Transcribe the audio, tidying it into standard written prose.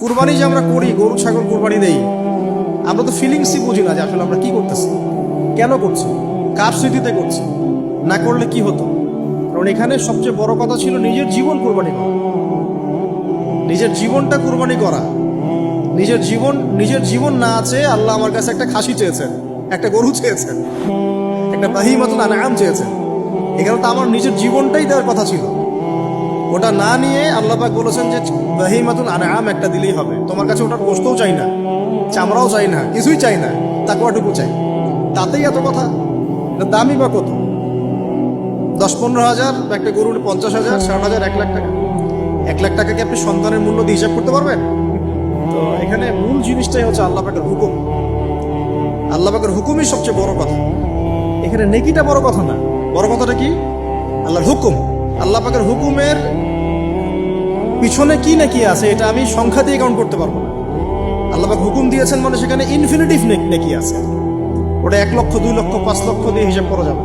কুরবানি যে আমরা করি, গরু ছাগল কুরবানি দেই, আমরা তো ফিলিংসই বুঝি না যে আসলে আমরা কি করতেছি, কেন করছি, কার স্মৃতিতে করছি, না করলে কি হতো। কারণ এখানে সবচেয়ে বড় কথা ছিল নিজের জীবন কুরবানি করা, নিজের জীবনটা কুরবানি করা। নিজের জীবন না আছে, আল্লাহ আমার কাছে একটা খাসি চেয়েছেন, একটা গরু চেয়েছেন, একটা বাহিমাতুল আনআম চেয়েছেন। এখানে তো আমার নিজের জীবনটাই দেওয়ার কথা ছিল। ওটা না নিয়ে আল্লাহ পাক বলেছেন যে বাহিমাতুল আনআম একটা দিলেই হবে। তোমার কাছে ওটার গোশতও চাই না, চামড়াও চাই না, কিছুই চাই না, তাকওয়াটুকু চাই। তাতেই এত কথা। এটা দামই বা কত? 10-15 হাজার, একটা গরুর 50,000, 60,000, 1 লাখ টাকা। 1 লাখ টাকাকে আপনি সন্তানের মূল্য দিয়ে হিসাব করতে পারবেন? তো এখানে মূল জিনিসটাই হচ্ছে আল্লাহ পাকের হুকুম। আল্লাহ পাকের হুকুমই সবচেয়ে বড় কথা। এখানে নেকিটা বড় কথা না, বড় কথাটা কি? আল্লাহর হুকুম। আল্লাহ পাকের হুকুমের পিছনে কি নেকি আছে এটা আমি সংখ্যা দিয়ে কাউন্ট করতে পারবো না। আল্লাহ পাক হুকুম দিয়েছেন মানে সেখানে ইনফিনিটিভ নেকি আছে। ওটা 1 লক্ষ, 2 লক্ষ, 5 লক্ষ দিয়ে হিসাব করা যাবে।